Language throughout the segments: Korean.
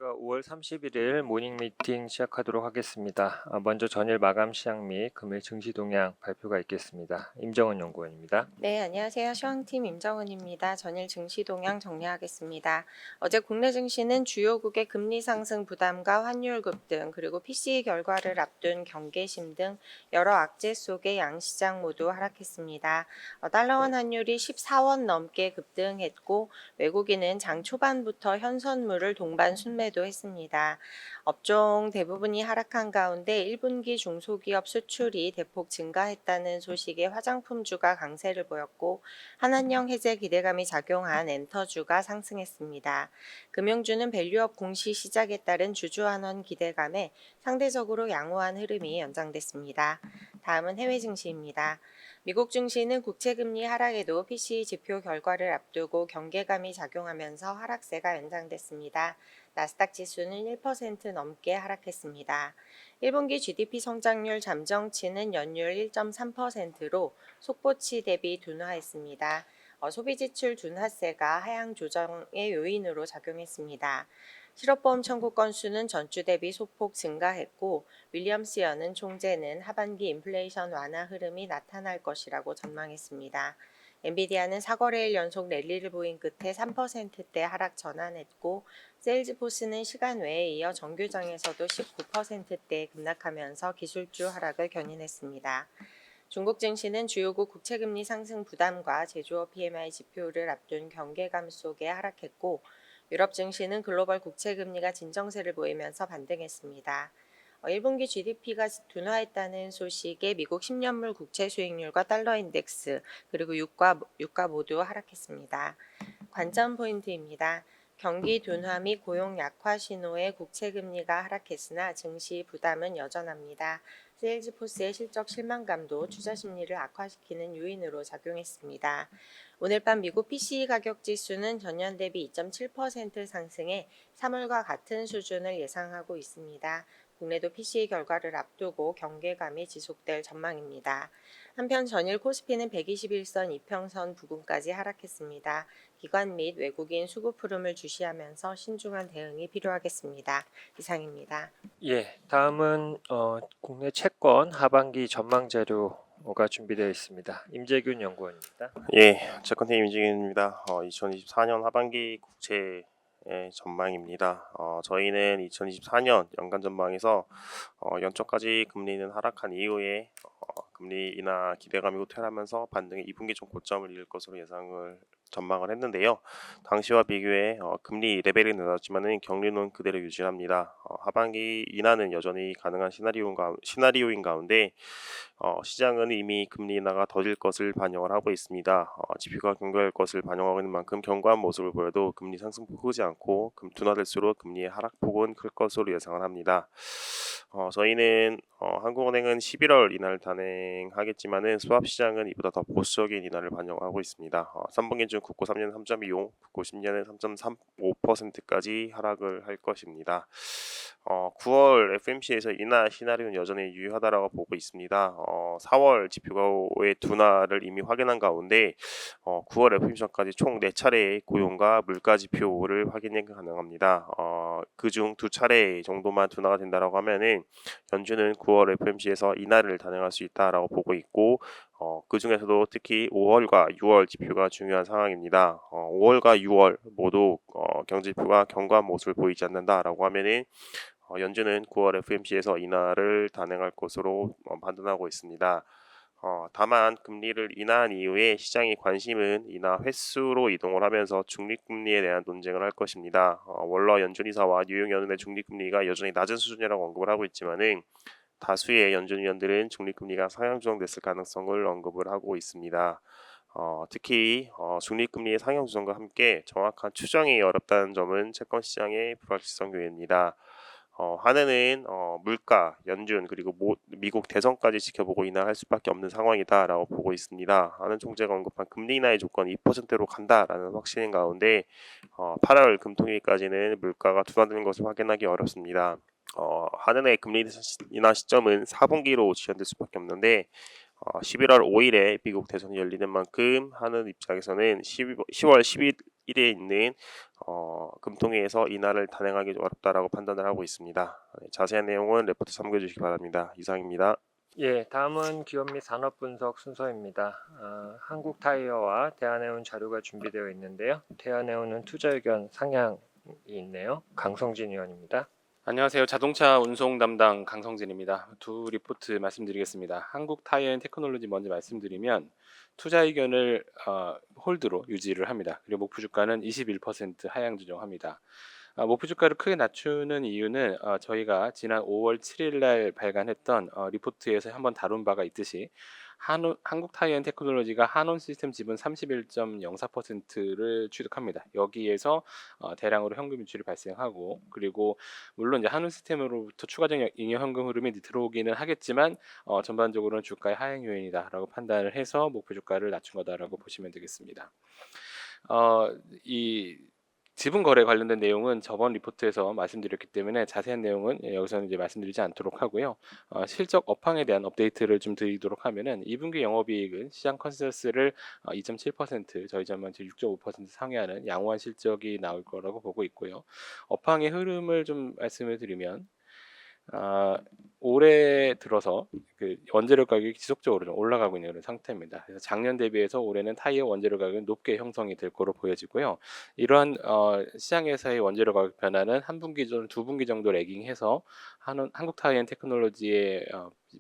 안녕하십니까. 5월 31일 모닝 미팅 시작하도록 하겠습니다. 먼저 전일 마감 시향 및 금일 증시 동향 발표가 있겠습니다. 임정은 연구원입니다. 네, 안녕하세요. 시황팀 임정은입니다. 전일 증시 동향 정리하겠습니다. 어제 국내 증시는 주요국의 금리 상승 부담과 환율 급등, 그리고 PCE 결과를 앞둔 경계심 등 여러 악재 속에 양시장 모두 하락했습니다. 달러원 환율이 14원 넘게 급등했고, 외국인은 장 초반부터 현선물을 동반 순매도했습니다. 업종 대부분이 하락한 가운데 1분기 중소기업 수출이 대폭 증가했다는 소식에 화장품주가 강세를 보였고, 한한령 해제 기대감이 작용한 엔터주가 상승했습니다. 금융주는 밸류업 공시 시작에 따른 주주환원 기대감에 상대적으로 양호한 흐름이 연장됐습니다. 다음은 해외 증시입니다. 미국 증시는 국채금리 하락에도 PCE 지표 결과를 앞두고 경계감이 작용하면서 하락세가 연장됐습니다. 나스닥 지수는 1% 넘게 하락했습니다. 1분기 GDP 성장률 잠정치는 연율 1.3%로 속보치 대비 둔화했습니다. 소비지출 둔화세가 하향 조정의 요인으로 작용했습니다. 실업보험 청구 건수는 전주 대비 소폭 증가했고, 윌리엄스 연은 총재는 하반기 인플레이션 완화 흐름이 나타날 것이라고 전망했습니다. 엔비디아는 4거래일 연속 랠리를 보인 끝에 3%대 하락 전환했고, 세일즈포스는 시간 외에 이어 정규장에서도 19%대 급락하면서 기술주 하락을 견인했습니다. 중국 증시는 주요국 국채금리 상승 부담과 제조업 PMI 지표를 앞둔 경계감 속에 하락했고, 유럽 증시는 글로벌 국채금리가 진정세를 보이면서 반등했습니다. 1분기 GDP가 둔화했다는 소식에 미국 10년물 국채 수익률과 달러 인덱스, 그리고 유가 모두 하락했습니다. 관점 포인트입니다. 경기 둔화 및 고용 약화 신호에 국채금리가 하락했으나 증시 부담은 여전합니다. 세일즈포스의 실적 실망감도 투자 심리를 악화시키는 요인으로 작용했습니다. 오늘 밤 미국 PCE 가격 지수는 전년 대비 2.7% 상승해 3월과 같은 수준을 예상하고 있습니다. 국내도 PCE 결과를 앞두고 경계감이 지속될 전망입니다. 한편 전일 코스피는 121선 이평선 부근까지 하락했습니다. 기관 및 외국인 수급 흐름을 주시하면서 신중한 대응이 필요하겠습니다. 이상입니다. 다음은 국내 채권 하반기 전망 자료가 준비되어 있습니다. 임재균 연구원입니다. 채권팀 임직입니다. 2024년 하반기 국채 전망입니다. 저희는 2024년 연간 전망에서 연초까지 금리는 하락한 이후에 금리 인하 기대감이 후퇴하면서 반등의 2분기 중 고점을 이룰 것으로 전망을 했는데요. 당시와 비교해 금리 레벨이 낮았지만은 경리는 그대로 유지합니다. 하반기 인하는 여전히 가능한 시나리오인 가운데 시장은 이미 금리 인하가 더딜 것을 반영을 하고 있습니다. 지표가 견고할 것을 반영하고 있는 만큼 견고한 모습을 보여도 금리 상승폭 크지 않고 둔화될수록 금리의 하락폭은 클 것으로 예상을 합니다. 저희는 한국은행은 11월 인하를 단행하겠지만은 수합시장은 이보다 더 보수적인 인하를 반영하고 있습니다. 3분기 중 국고 3년은 3.25, 국고 10년은 3.35%까지 하락을 할 것입니다. 9월 FMC에서 인하 시나리오는 여전히 유효하다라고 보고 있습니다. 4월 지표의 둔화를 이미 확인한 가운데 9월 FMC까지 총 4차례의 고용과 물가 지표를 확인이 가능합니다. 그중 2차례 정도만 둔화가 된다라고 하면은 연준은 9월 FMC에서 인하를 단행할 수 있다라고 보고 있고, 그 중에서도 특히 5월과 6월 지표가 중요한 상황입니다. 5월과 6월 모두 경제지표가 견고한 모습을 보이지 않는다라고 하면은 연준은 9월 FMC에서 인하를 단행할 것으로 판단하고 있습니다. 다만 금리를 인하한 이후에 시장의 관심은 인하 횟수로 이동을 하면서 중립금리에 대한 논쟁을 할 것입니다. 월러 연준이사와 뉴욕연은의 중립금리가 여전히 낮은 수준이라고 언급을 하고 있지만은 다수의 연준위원들은 중립금리가 상향 조정됐을 가능성을 언급을 하고 있습니다. 특히 중립금리의 상향 조정과 함께 정확한 추정이 어렵다는 점은 채권 시장의 불확실성 요인입니다. 한해는 물가, 연준 그리고 미국 대선까지 지켜보고 인하할 수밖에 없는 상황이다라고 보고 있습니다. 하는 총재가 언급한 금리 인하의 조건이 2%로 간다라는 확신인 가운데 8월 금통위까지는 물가가 둔화되는 것을 확인하기 어렵습니다. 한은의 금리 인하 시점은 4분기로 지연될 수밖에 없는데 11월 5일에 미국 대선이 열리는 만큼 하는 입장에서는 10월 1에 있는 금통위에서 인하를 단행하기 어렵다라고 판단을 하고 있습니다. 자세한 내용은 레포트 참고해 주시기 바랍니다. 이상입니다. 예, 다음은 기업 및 산업 분석 순서입니다. 한국타이어와 대한해운 자료가 준비되어 있는데요. 대한해운은 투자 의견 상향이 있네요. 강성진 의원입니다. 안녕하세요. 자동차 운송 담당 강성진입니다. 두 리포트 말씀드리겠습니다. 한국타이어앤테크놀로지 먼저 말씀드리면 투자 의견을 홀드로 유지를 합니다. 그리고 목표 주가는 21% 하향 조정합니다. 목표 주가를 크게 낮추는 이유는 저희가 지난 5월 7일 날 발간했던 리포트에서 한번 다룬 바가 있듯이 한국타이어앤테크놀로지가 한온 시스템 지분 31.04%를 취득합니다. 여기에서 대량으로 현금 유출이 발생하고, 그리고 물론 이제 한온 시스템으로부터 추가적 잉여 현금 흐름이 들어오기는 하겠지만 전반적으로는 주가의 하향 요인이다라고 판단을 해서 목표 주가를 낮춘 거다라고 보시면 되겠습니다. 이 지분 거래 관련된 내용은 저번 리포트에서 말씀드렸기 때문에 자세한 내용은 여기서는 이제 말씀드리지 않도록 하고요. 실적 업황에 대한 업데이트를 좀 드리도록 하면은 2분기 영업이익은 시장 컨센서스를 2.7%, 저희 전망치 6.5% 상회하는 양호한 실적이 나올 거라고 보고 있고요. 업황의 흐름을 좀 말씀을 드리면 올해 들어서 그 원재료 가격이 지속적으로 좀 올라가고 있는 그런 상태입니다. 그래서 작년 대비해서 올해는 타이어 원재료 가격은 높게 형성이 될 거로 보여지고요. 이러한 시장에서의 원재료 가격 변화는 한 분기 전, 두 분기 정도 레깅해서 한국타이어앤테크놀로지의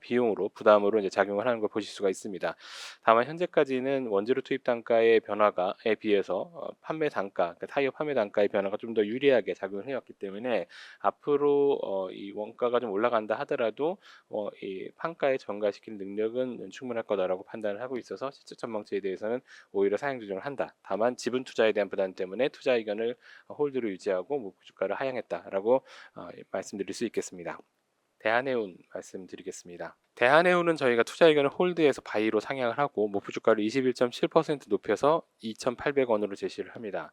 비용으로 부담으로 이제 작용을 하는 걸 보실 수가 있습니다. 다만 현재까지는 원재료 투입 단가의 변화에 비해서 판매 단가, 그러니까 타이어 판매 단가의 변화가 좀 더 유리하게 작용을 해왔기 때문에 앞으로 이 원가가 좀 올라간다 하더라도 이 판가에 전가시킬 능력은 충분할 거다라고 판단을 하고 있어서 실적 전망치에 대해서는 오히려 상향 조정을 한다. 다만 지분 투자에 대한 부담 때문에 투자 의견을 홀드로 유지하고 목표 주가를 하향했다라고 말씀드릴 수 있겠습니다. 대한해운 말씀드리겠습니다. 대한해운은 저희가 투자 의견을 홀드해서 바이로 상향을 하고 목표 주가를 21.7% 높여서 2,800원으로 제시를 합니다.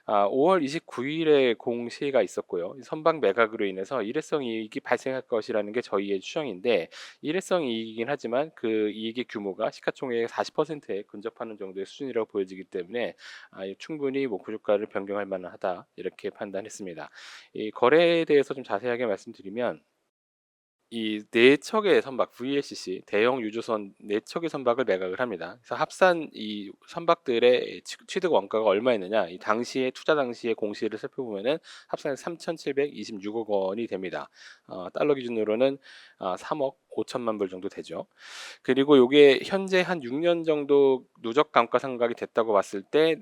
5월 29일에 공시가 있었고요. 선박 매각으로 인해서 일회성 이익이 발생할 것이라는 게 저희의 추정인데, 일회성 이익이긴 하지만 그 이익의 규모가 시가총액의 40%에 근접하는 정도의 수준이라고 보여지기 때문에 충분히 목표 주가를 변경할 만하다, 이렇게 판단했습니다. 이 거래에 대해서 좀 자세하게 말씀드리면, 이 네 척의 선박 VLCC 대형 유조선 네 척의 선박을 매각을 합니다. 그래서 합산 이 선박들의 취득 원가가 얼마였느냐, 이 당시에 투자 당시의 공시를 살펴보면은 합산해서 3,726억 원이 됩니다. 달러 기준으로는 3억 5천만 불 정도 되죠. 그리고 이게 현재 한 6년 정도 누적 감가상각이 됐다고 봤을 때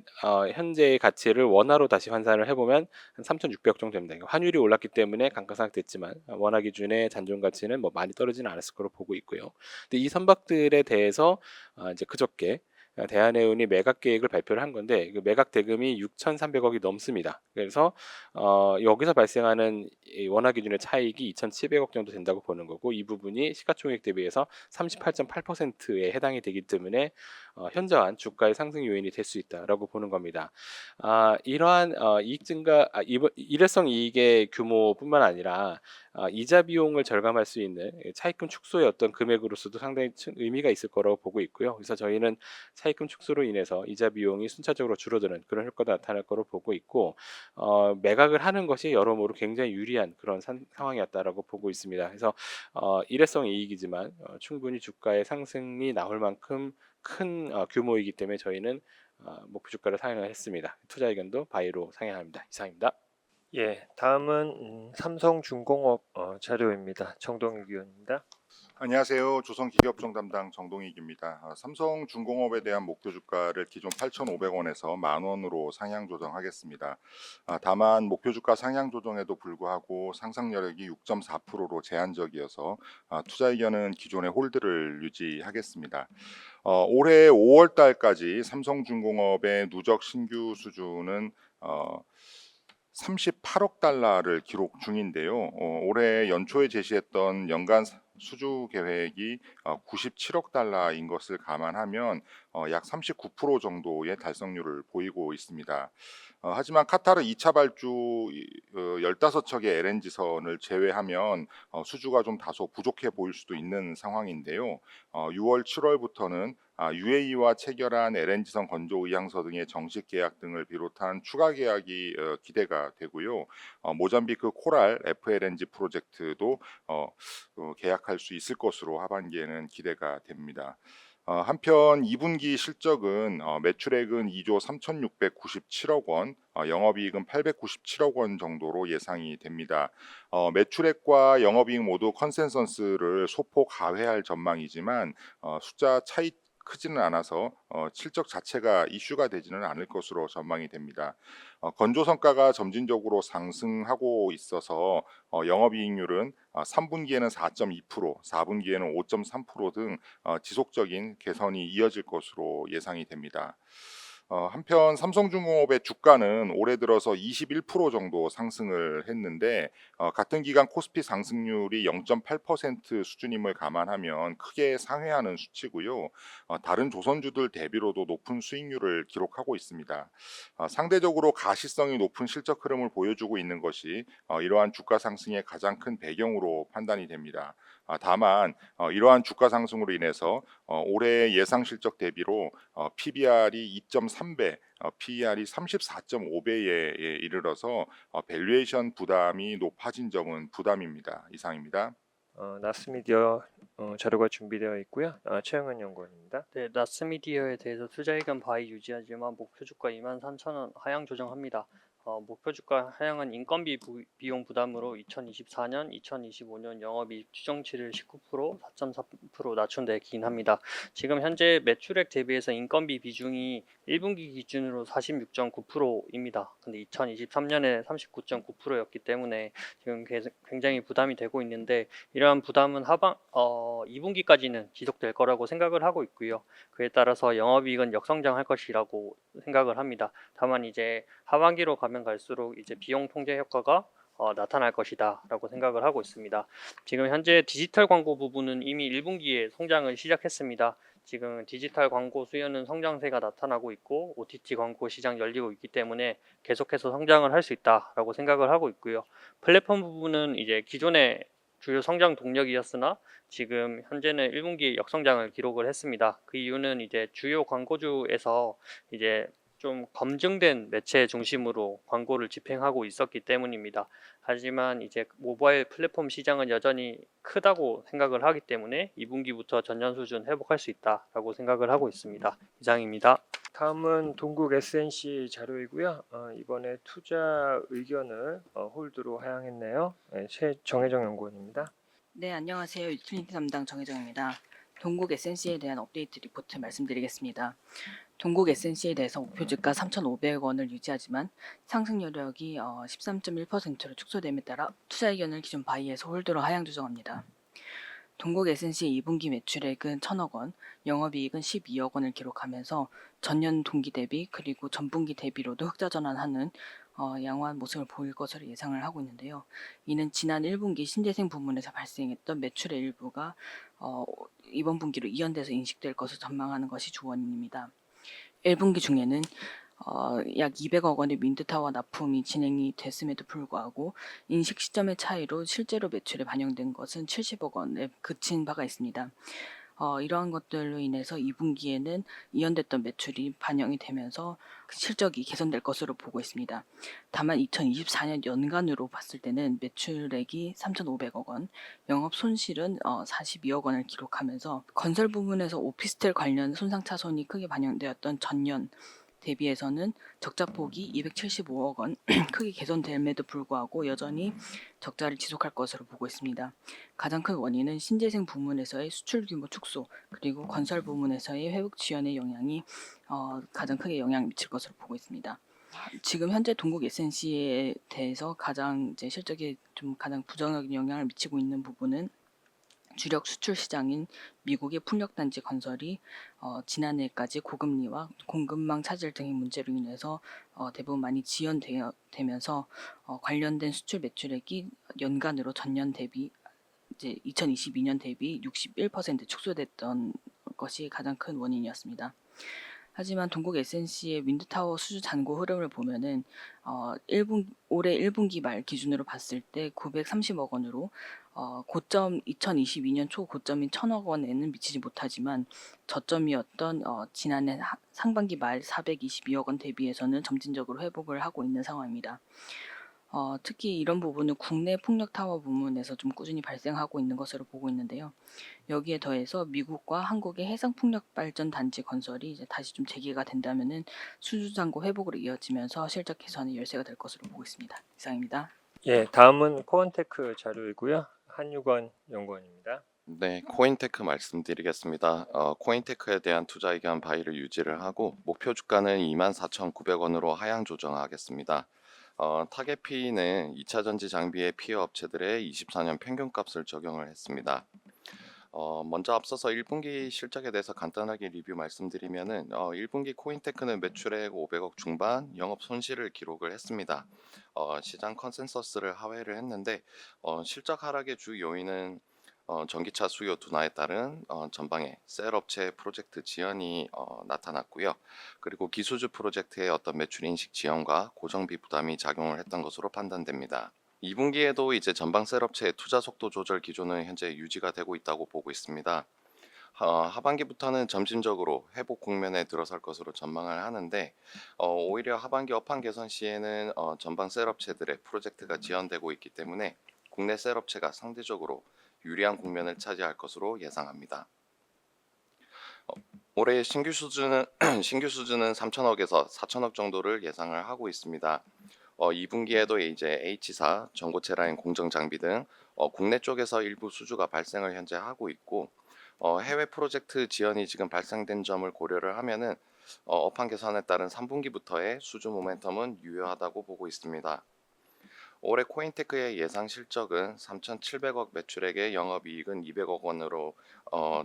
현재의 가치를 원화로 다시 환산을 해보면 한 3,600억 정도 됩니다. 환율이 올랐기 때문에 감가상각 됐지만 원화 기준의 잔존 가치는 뭐 많이 떨어지는 않았을 거로 보고 있고요. 근데 이 선박들에 대해서 이제 그저께 대한해운이 매각 계획을 발표를 한 건데, 그 매각 대금이 6,300억이 넘습니다. 그래서 여기서 발생하는 이 원화 기준의 차익이 2,700억 정도 된다고 보는 거고, 이 부분이 시가총액 대비해서 38.8%에 해당이 되기 때문에 현저한 주가의 상승 요인이 될 수 있다라고 보는 겁니다. 이러한 이익 증가, 일회성 이익의 규모뿐만 아니라 이자 비용을 절감할 수 있는 차입금 축소의 어떤 금액으로서도 상당히 의미가 있을 거라고 보고 있고요. 그래서 저희는 차입금 축소로 인해서 이자 비용이 순차적으로 줄어드는 그런 효과가 나타날 거로 보고 있고, 매각을 하는 것이 여러모로 굉장히 유리한 그런 상황이었다라고 보고 있습니다. 그래서 일회성 이익이지만 충분히 주가의 상승이 나올 만큼 큰 규모이기 때문에 저희는 목표 주가를 상향을 했습니다. 투자 의견도 바이로 상향합니다. 이상입니다. 예, 다음은 삼성중공업 자료입니다. 정동익 의원입니다. 안녕하세요. 조선기업청 담당 정동익입니다. 삼성중공업에 대한 목표 주가를 기존 8,500원에서 10,000원으로 상향 조정하겠습니다. 다만 목표 주가 상향 조정에도 불구하고 상승 여력이 6.4%로 제한적이어서 투자 의견은 기존의 홀드를 유지하겠습니다. 올해 5월 달까지 삼성중공업의 누적 신규 수주는 38억 달러를 기록 중인데요. 올해 연초에 제시했던 연간 수주 계획이 97억 달러인 것을 감안하면 약 39% 정도의 달성률을 보이고 있습니다. 하지만 카타르 2차 발주 15척의 LNG선을 제외하면 수주가 좀 다소 부족해 보일 수도 있는 상황인데요. 6월, 7월부터는 UAE와 체결한 LNG선 건조 의향서 등의 정식 계약 등을 비롯한 추가 계약이 기대가 되고요. 모잠비크 코랄 FLNG 프로젝트도 계약할 수 있을 것으로 하반기에는 기대가 됩니다. 한편 2분기 실적은 매출액은 2조 3,697억 원, 영업이익은 897억 원 정도로 예상이 됩니다. 매출액과 영업이익 모두 컨센서스를 소폭 하회할 전망이지만 숫자 차이 크지는 않아서 실적 자체가 이슈가 되지는 않을 것으로 전망이 됩니다. 건조 성과가 점진적으로 상승하고 있어서 영업이익률은 3분기에는 4.2%, 4분기에는 5.3%등 지속적인 개선이 이어질 것으로 예상이 됩니다. 한편 삼성중공업의 주가는 올해 들어서 21% 정도 상승을 했는데 같은 기간 코스피 상승률이 0.8% 수준임을 감안하면 크게 상회하는 수치고요. 다른 조선주들 대비로도 높은 수익률을 기록하고 있습니다. 상대적으로 가시성이 높은 실적 흐름을 보여주고 있는 것이 이러한 주가 상승의 가장 큰 배경으로 판단이 됩니다. 다만 이러한 주가 상승으로 인해서 올해 예상 실적 대비로 PBR이 2.3배, PER이 34.5배에 이르러서 밸류에이션 부담이 높아진 점은 부담입니다. 이상입니다. 나스미디어 자료가 준비되어 있고요. 최영은 연구원입니다. 네, 나스미디어에 대해서 투자 의견 바이 유지하지만 목표 주가 23,000원 하향 조정합니다. 목표 주가 하향은 인건비 비용 부담으로 2024년, 2025년 영업이익 추정치를 19%, 4.4% 낮춘 데긴 합니다. 지금 현재 매출액 대비해서 인건비 비중이 1분기 기준으로 46.9%입니다. 근데 2023년에 39.9%였기 때문에 지금 굉장히 부담이 되고 있는데 이러한 부담은 2분기까지는 지속될 거라고 생각을 하고 있고요. 그에 따라서 영업이익은 역성장할 것이라고 생각을 합니다. 다만 이제 하반기로 가면 갈수록 이제 비용 통제 효과가 나타날 것이다라고 생각을 하고 있습니다. 지금 현재 디지털 광고 부분은 이미 1분기에 성장을 시작했습니다. 지금 디지털 광고 수요는 성장세가 나타나고 있고 OTT 광고 시장 열리고 있기 때문에 계속해서 성장을 할 수 있다라고 생각을 하고 있고요. 플랫폼 부분은 이제 기존의 주요 성장 동력이었으나 지금 현재는 1분기 역성장을 기록을 했습니다. 그 이유는 이제 주요 광고주에서 이제 좀 검증된 매체 중심으로 광고를 집행하고 있었기 때문입니다. 하지만 이제 모바일 플랫폼 시장은 여전히 크다고 생각을 하기 때문에 2분기부터 전년 수준 회복할 수 있다라고 생각을 하고 있습니다. 이상입니다. 다음은 동국 SNC 자료이고요. 이번에 투자 의견을 홀드로 하향했네요. 정혜정 연구원입니다. 네, 안녕하세요. 유틸리티 담당 정혜정입니다. 동국 SNC에 대한 업데이트 리포트 말씀드리겠습니다. 동국 SNC에 대해서 목표 주가 3,500원을 유지하지만 상승 여력이 13.1%로 축소됨에 따라 투자 의견을 기존 바이에서 홀드로 하향 조정합니다. 동국 SNC의 2분기 매출액은 1,000억 원, 영업이익은 12억 원을 기록하면서 전년 동기 대비 그리고 전분기 대비로도 흑자 전환하는 양호한 모습을 보일 것으로 예상을 하고 있는데요. 이는 지난 1분기 신재생 부문에서 발생했던 매출의 일부가 이번 분기로 이연돼서 인식될 것을 전망하는 것이 주원인입니다. 1분기 중에는 약 200억 원의 윈드타워 납품이 진행이 됐음에도 불구하고 인식 시점의 차이로 실제로 매출에 반영된 것은 70억 원에 그친 바가 있습니다. 이러한 것들로 인해서 2분기에는 이연됐던 매출이 반영이 되면서 실적이 개선될 것으로 보고 있습니다. 다만 2024년 연간으로 봤을 때는 매출액이 3,500억 원, 영업 손실은 42억 원을 기록하면서 건설 부문에서 오피스텔 관련 손상 차손이 크게 반영되었던 전년 대비해서는 적자폭이 275억 원 크게 개선됨에도 불구하고 여전히 적자를 지속할 것으로 보고 있습니다. 가장 큰 원인은 신재생 부문에서의 수출 규모 축소 그리고 건설 부문에서의 회복 지연의 영향이 가장 크게 영향을 미칠 것으로 보고 있습니다. 지금 현재 동국 SNC에 대해서 가장 이제 실적에 좀 가장 부정적인 영향을 미치고 있는 부분은 주력 수출 시장인 미국의 풍력단지 건설이 지난해까지 고금리와 공급망 차질 등의 문제로 인해서 대부분 많이 지연되면서 관련된 수출 매출액이 연간으로 전년 대비 이제 2022년 대비 61% 축소됐던 것이 가장 큰 원인이었습니다. 하지만 동국 SNC의 윈드타워 수주 잔고 흐름을 보면은 올해 1분기 말 기준으로 봤을 때 930억 원으로 고점 2022년 초 고점인 1,000억 원에는 미치지 못하지만 저점이었던 지난해 상반기 말 422억 원 대비해서는 점진적으로 회복을 하고 있는 상황입니다. 특히 이런 부분은 국내 풍력 타워 부문에서 좀 꾸준히 발생하고 있는 것으로 보고 있는데요. 여기에 더해서 미국과 한국의 해상 풍력 발전 단지 건설이 이제 다시 좀 재개가 된다면은 수주 잔고 회복으로 이어지면서 실적 개선의 열쇠가 될 것으로 보고 있습니다. 이상입니다. 예, 다음은 코언테크 자료이고요. 한유건 연구원입니다. 네, 코인테크 말씀드리겠습니다. 코인테크에 대한 투자 의견 바이를 유지를 하고 목표 주가는 24,900원으로 하향 조정하겠습니다. 타겟 P는 2차 전지 장비의 피해 업체들의 24년 평균값을 적용을 했습니다. 먼저 앞서서 1분기 실적에 대해서 간단하게 리뷰 말씀드리면은 1분기 코인테크는 매출액 500억 중반, 영업 손실을 기록을 했습니다. 시장 컨센서스를 하회를 했는데 실적 하락의 주 요인은 전기차 수요 둔화에 따른 전방의 셀 업체 프로젝트 지연이 나타났고요. 그리고 기수주 프로젝트의 어떤 매출 인식 지연과 고정비 부담이 작용을 했던 것으로 판단됩니다. 2분기에도 이제 전방 셀 업체의 투자 속도 조절 기조는 현재 유지가 되고 있다고 보고 있습니다. 하반기부터는 점진적으로 회복 국면에 들어설 것으로 전망을 하는데 오히려 하반기 업황 개선 시에는 전방 셀 업체들의 프로젝트가 지연되고 있기 때문에 국내 셀 업체가 상대적으로 유리한 국면을 차지할 것으로 예상합니다. 올해 신규 수주는 3천억에서 4천억 정도를 예상을 하고 있습니다. 2분기에도 이제 H사, 전고체 라인 공정 장비 등 국내 쪽에서 일부 수주가 발생을 현재 하고 있고 해외 프로젝트 지연이 지금 발생된 점을 고려를 하면은 업황 개선에 따른 3분기부터의 수주 모멘텀은 유효하다고 보고 있습니다. 올해 코인테크의 예상 실적은 3,700억 매출액의 영업이익은 200억 원으로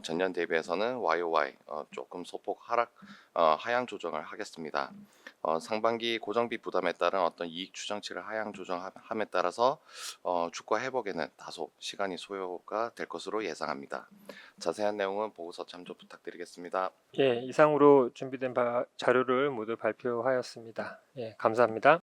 전년 대비해서는 YOY 조금 소폭 하향 조정을 하겠습니다. 상반기 고정비 부담에 따른 어떤 이익 추정치를 하향 조정함에 따라서 주가 회복에는 다소 시간이 소요가 될 것으로 예상합니다. 자세한 내용은 보고서 참조 부탁드리겠습니다. 예, 이상으로 준비된 자료를 모두 발표하였습니다. 예, 감사합니다.